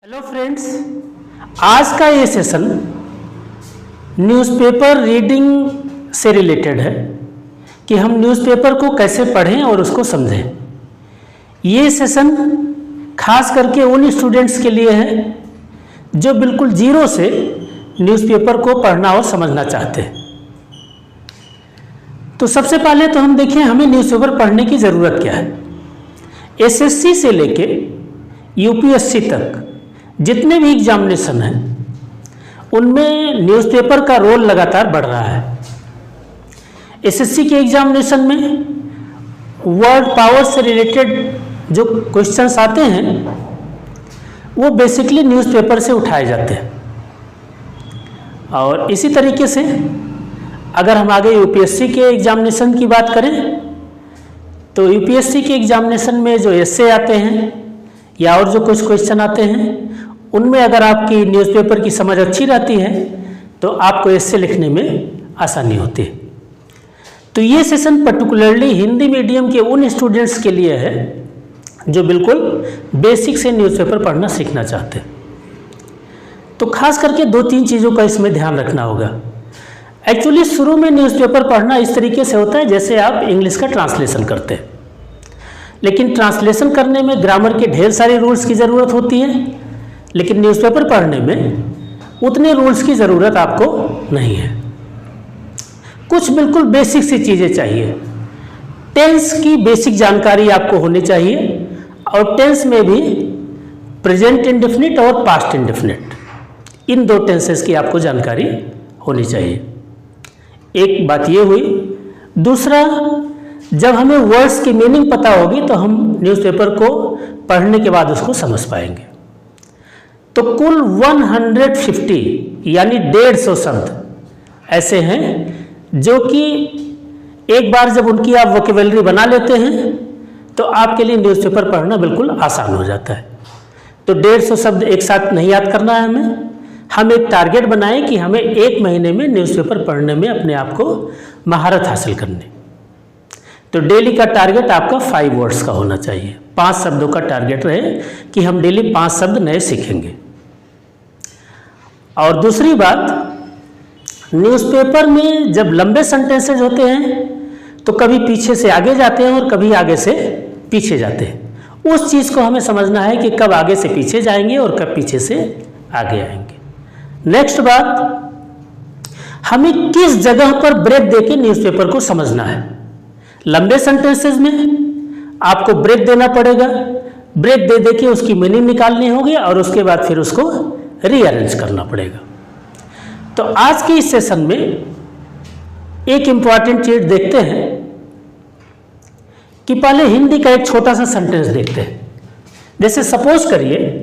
Hello friends, आज का ये सेशन न्यूज़पेपर रीडिंग से रिलेटेड है कि हम न्यूज़पेपर को कैसे पढ़ें और उसको समझें। ये सेशन खास करके उन स्टूडेंट्स के लिए है जो बिल्कुल जीरो से न्यूज़पेपर को पढ़ना और समझना चाहते हैं। तो सबसे पहले तो हम देखें हमें न्यूज़पेपर पढ़ने की ज़रूरत क्या है। एसएससी से लेके यूपीएससी तक जितने भी एग्जामिनेशन हैं उनमें न्यूज़पेपर का रोल लगातार बढ़ रहा है। एसएससी के एग्जामिनेशन में वर्ड पावर से रिलेटेड जो क्वेश्चंस आते हैं वो बेसिकली न्यूज़पेपर से उठाए जाते हैं। और इसी तरीके से अगर हम आगे यूपीएससी के एग्जामिनेशन की बात करें तो यूपीएससी के एग्जामिनेशन में जो एस्से आते हैं या और जो कुछ क्वेश्चन आते हैं उनमें अगर आपकी न्यूज़पेपर की समझ अच्छी रहती है तो आपको एस्से लिखने में आसानी होती है। तो ये सेशन पर्टिकुलरली हिंदी मीडियम के उन स्टूडेंट्स के लिए है जो बिल्कुल बेसिक से न्यूज़पेपर पढ़ना सीखना चाहते हैं। तो खास करके दो तीन चीज़ों का इसमें ध्यान रखना होगा। एक्चुअली शुरू में न्यूज़पेपर पढ़ना इस तरीके से होता है जैसे आप इंग्लिश का ट्रांसलेशन करते हैं, लेकिन ट्रांसलेशन करने में ग्रामर के ढेर सारे रूल्स की ज़रूरत होती है, लेकिन न्यूज़पेपर पढ़ने में उतने रूल्स की ज़रूरत आपको नहीं है। कुछ बिल्कुल बेसिक सी चीज़ें चाहिए। टेंस की बेसिक जानकारी आपको होनी चाहिए और टेंस में भी प्रेजेंट इंडेफिनिट और पास्ट इंडेफिनिट, इन दो टेंसेस की आपको जानकारी होनी चाहिए। एक बात ये हुई। दूसरा, जब हमें वर्ड्स की मीनिंग पता होगी तो हम न्यूज़पेपर को पढ़ने के बाद उसको समझ पाएंगे। तो कुल 150 यानी 150 शब्द ऐसे हैं जो कि एक बार जब उनकी आप वोकेबलरी बना लेते हैं तो आपके लिए न्यूज़पेपर पढ़ना बिल्कुल आसान हो जाता है। तो 150 शब्द एक साथ नहीं याद करना है हम एक टारगेट बनाएं कि हमें एक महीने में न्यूज़पेपर पढ़ने में अपने आप को महारत हासिल करनी। तो डेली का टारगेट आपका 5 वर्ड्स का होना चाहिए। 5 शब्दों का टारगेट रहे कि हम डेली 5 शब्द नए सीखेंगे। और दूसरी बात, न्यूज़पेपर में जब लंबे सेंटेंसेज होते हैं तो कभी पीछे से आगे जाते हैं और कभी आगे से पीछे जाते हैं। उस चीज़ को हमें समझना है कि कब आगे से पीछे जाएंगे और कब पीछे से आगे आएंगे। नेक्स्ट बात, हमें किस जगह पर ब्रेक देके न्यूज़पेपर को समझना है। लंबे सेंटेंसेस में आपको ब्रेक देना पड़ेगा। ब्रेक दे दे के उसकी मीनिंग निकालनी होगी और उसके बाद फिर उसको रीअरेंज करना पड़ेगा। तो आज के इस सेशन में एक इंपॉर्टेंट चीज देखते हैं कि पहले हिंदी का एक छोटा सा सेंटेंस देखते हैं। जैसे सपोज करिए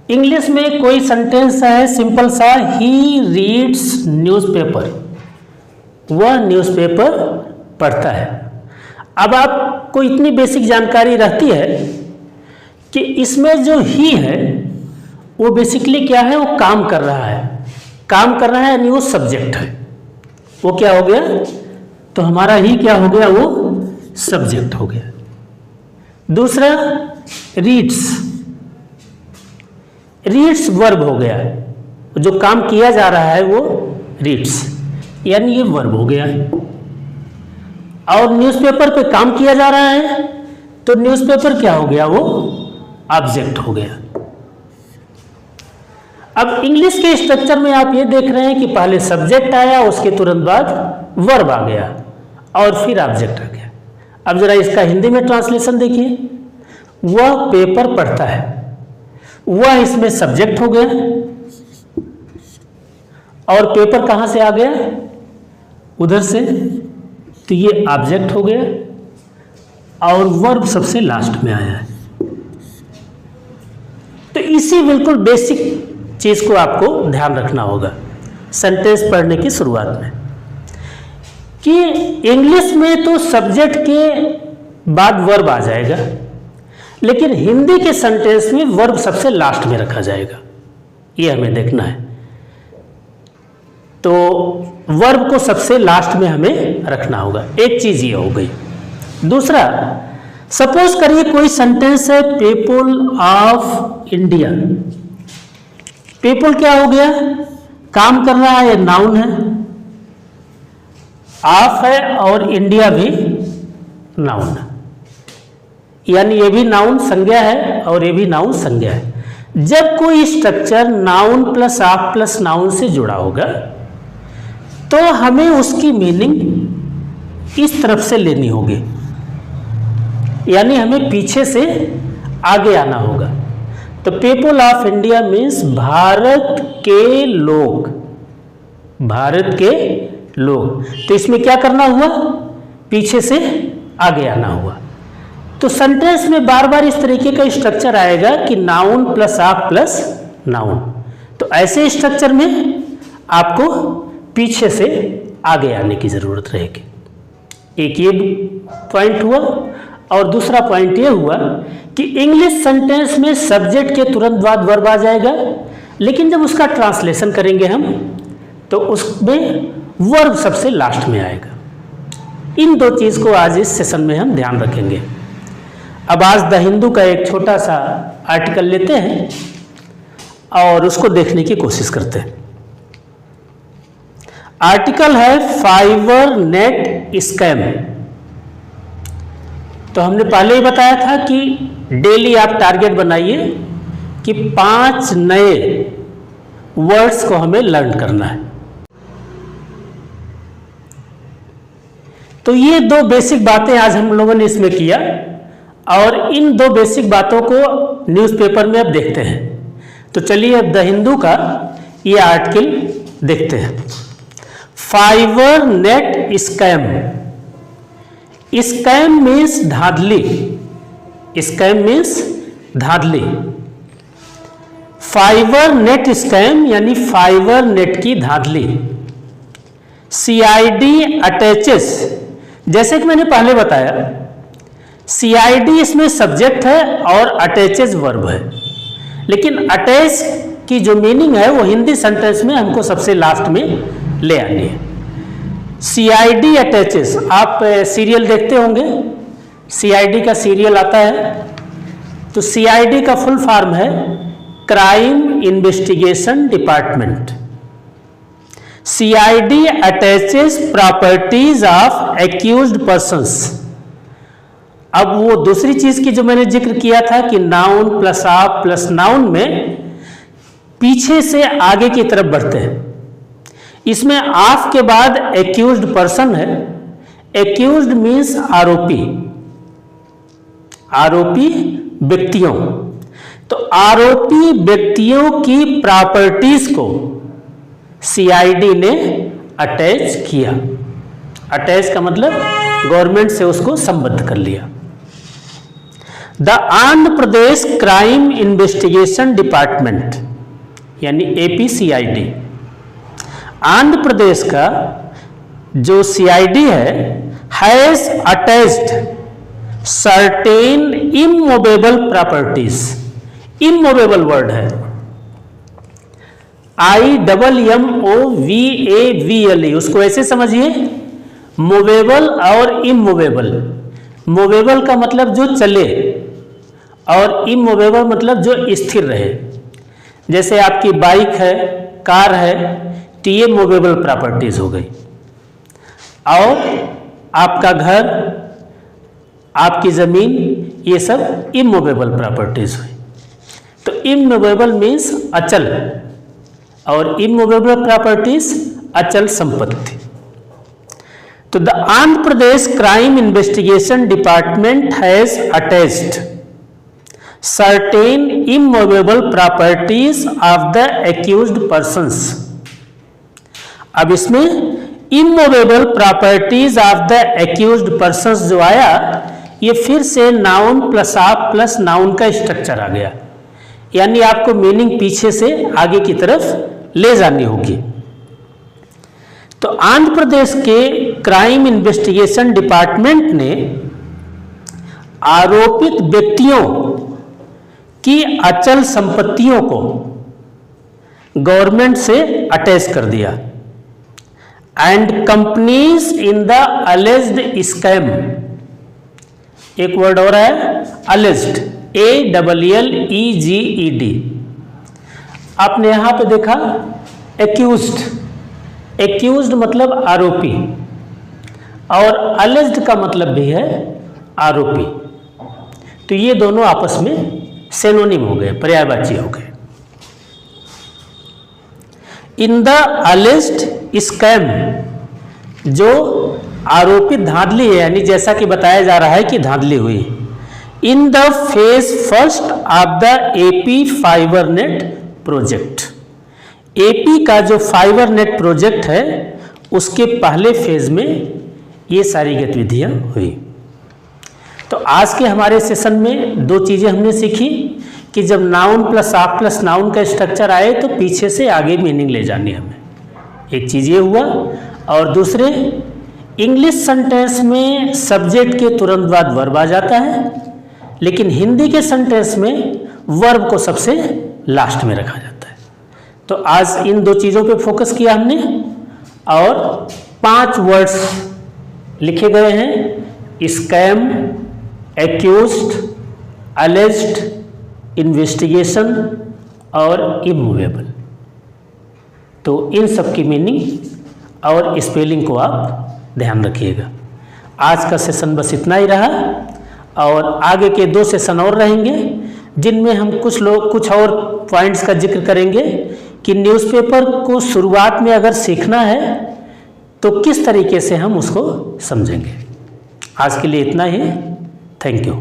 इंग्लिश में कोई सेंटेंस है सिंपल सा, ही रीड्स न्यूज़पेपर, वह न्यूज़पेपर पढ़ता है। अब आपको इतनी बेसिक जानकारी रहती है कि इसमें जो ही है वो बेसिकली क्या है, वो काम कर रहा है। काम कर रहा है यानी वो सब्जेक्ट है। वो क्या हो गया, तो हमारा ही क्या हो गया, वो सब्जेक्ट हो गया। दूसरा, रीड्स, रीड्स वर्ब हो गया। जो काम किया जा रहा है वो रीड्स यानी ये वर्ब हो गया। और न्यूज़पेपर पे काम किया जा रहा है तो न्यूज़पेपर क्या हो गया, वो ऑब्जेक्ट हो गया। अब इंग्लिश के स्ट्रक्चर में आप ये देख रहे हैं कि पहले सब्जेक्ट आया, उसके तुरंत बाद वर्ब आ गया और फिर ऑब्जेक्ट आ गया। अब जरा इसका हिंदी में ट्रांसलेशन देखिए। वह पेपर पढ़ता है, वह इसमें सब्जेक्ट हो गया और पेपर कहाँ से आ गया, उधर से, तो ये ऑब्जेक्ट हो गया और वर्ब सबसे लास्ट में आया है। तो इसी बिल्कुल बेसिक चीज को आपको ध्यान रखना होगा सेंटेंस पढ़ने की शुरुआत में कि इंग्लिश में तो सब्जेक्ट के बाद वर्ब आ जाएगा, लेकिन हिंदी के सेंटेंस में वर्ब सबसे लास्ट में रखा जाएगा। ये हमें देखना है। तो वर्ब को सबसे लास्ट में हमें रखना होगा। एक चीज ये हो गई। दूसरा, सपोज करिए कोई सेंटेंस है पीपल ऑफ इंडिया। पीपल क्या हो गया, काम कर रहा है, ये नाउन है, ऑफ है और इंडिया भी नाउन है, यानी ये भी नाउन संज्ञा है और ये भी नाउन संज्ञा है। जब कोई structure noun plus of plus noun से जुड़ा होगा तो हमें उसकी मीनिंग इस तरफ से लेनी होगी, यानी हमें पीछे से आगे आना होगा। तो people of India means Bharat के लोग, भारत के लोग। तो इसमें क्या करना हुआ, पीछे से आगे आना हुआ। तो सेंटेंस में बार बार इस तरीके का स्ट्रक्चर आएगा कि noun plus of plus noun. तो ऐसे स्ट्रक्चर में आपको पीछे से आगे आने की जरूरत रहेगी। एक ये पॉइंट हुआ और दूसरा पॉइंट ये हुआ कि इंग्लिश सेंटेंस में सब्जेक्ट के तुरंत बाद वर्ब आ जाएगा, लेकिन जब उसका ट्रांसलेशन करेंगे हम तो उसमें वर्ब सबसे लास्ट में आएगा। इन दो चीज़ को आज इस सेशन में हम ध्यान रखेंगे। अब आज द हिंदू का एक छोटा सा आर्टिकल लेते हैं और उसको देखने की कोशिश करते हैं। आर्टिकल है फाइवर नेट स्कैम। तो हमने पहले ही बताया था कि डेली आप टारगेट बनाइए कि 5 नए वर्ड्स को हमें लर्न करना है। तो ये 2 बेसिक बातें आज हम लोगों ने इसमें किया और इन 2 बेसिक बातों को न्यूज़पेपर में अब देखते हैं। तो चलिए अब द हिंदू का ये आर्टिकल देखते हैं। Fibre net scam. Scam means धांधली, स्कैम मीन्स धांधली। फाइवर नेट स्कैम यानी फाइवर नेट की धांधली। CID अटैचेस, जैसे कि मैंने पहले बताया CID इसमें सब्जेक्ट है और अटैचेस वर्ब है, लेकिन अटैच की जो मीनिंग है वो हिंदी सेंटेंस में हमको सबसे लास्ट में ले आनी है। CID अटैचेस, आप सीरियल देखते होंगे, CID का सीरियल आता है, तो CID का फुल फॉर्म है crime investigation department. CID attaches properties of accused persons. अब वो दूसरी चीज की जो मैंने जिक्र किया था कि noun plus of plus noun में पीछे से आगे की तरफ बढ़ते हैं, इसमें ऑफ के बाद एक्यूज्ड पर्सन है। एक्यूज्ड मीन्स आरोपी, आरोपी व्यक्तियों। तो आरोपी व्यक्तियों की प्रॉपर्टीज को CID ने अटैच किया। अटैच का मतलब गवर्नमेंट से उसको संबद्ध कर लिया। The Andhra Pradesh crime investigation department यानी APCID, आंध्र प्रदेश का जो CID है, has attached certain immovable properties. Immovable word है, IMMOVABLE, उसको ऐसे समझिए, मूवेबल और इमूवेबल। मूवेबल का मतलब जो चले और इमूवेबल मतलब जो स्थिर रहे। जैसे आपकी बाइक है, कार है, तो ये मूवेबल प्रॉपर्टीज हो गई। और आपका घर, आपकी जमीन, ये सब इमूवेबल प्रॉपर्टीज हुई। तो इमूवेबल मीन्स अचल और इमूवेबल प्रॉपर्टीज अचल संपत्ति। तो the Andhra Pradesh crime investigation department has attached certain immovable properties of the accused persons. अब इसमें immovable properties of the accused persons जो आया, ये फिर से noun plus of plus noun का स्ट्रक्चर आ गया, यानी आपको मीनिंग पीछे से आगे की तरफ ले जानी होगी। तो आंध्र प्रदेश के क्राइम इन्वेस्टिगेशन डिपार्टमेंट ने आरोपित व्यक्तियों की अचल संपत्तियों को गवर्नमेंट से अटैच कर दिया। And companies in the alleged scam, एक वर्ड और है अलेज्ड, ALLEGED। आपने यहां पे देखा एक्यूज्ड, एक्यूज्ड मतलब आरोपी, और अलेज्ड का मतलब भी है आरोपी। तो ये दोनों आपस में सिनोनिम हो गए, पर्यायवाची हो गए। इन द अलेज्ड स्कैम, जो आरोपित धांधली है, यानी जैसा कि बताया जा रहा है कि धांधली हुई, in the phase first of the AP fibre net project, AP का जो फाइबर नेट प्रोजेक्ट है उसके पहले फेज में ये सारी गतिविधियां हुई। तो आज के हमारे सेशन में दो चीजें हमने सीखी कि जब noun plus of plus noun का स्ट्रक्चर आए तो पीछे से आगे मीनिंग ले जानी हमें, एक चीज ये हुआ। और दूसरे, इंग्लिश सेंटेंस में सब्जेक्ट के तुरंत बाद वर्ब आ जाता है, लेकिन हिंदी के सेंटेंस में वर्ब को सबसे लास्ट में रखा जाता है। तो आज इन दो चीज़ों पे फोकस किया हमने, और 5 वर्ड्स लिखे गए हैं, स्कैम, एक्यूज्ड, अलेज्ड, इन्वेस्टिगेशन और इमूवेबल। तो इन सब की मीनिंग और स्पेलिंग को आप ध्यान रखिएगा। आज का सेशन बस इतना ही रहा, और आगे के 2 सेशन और रहेंगे जिनमें हम कुछ और पॉइंट्स का जिक्र करेंगे कि न्यूज़पेपर को शुरुआत में अगर सीखना है तो किस तरीके से हम उसको समझेंगे। आज के लिए इतना ही, थैंक यू।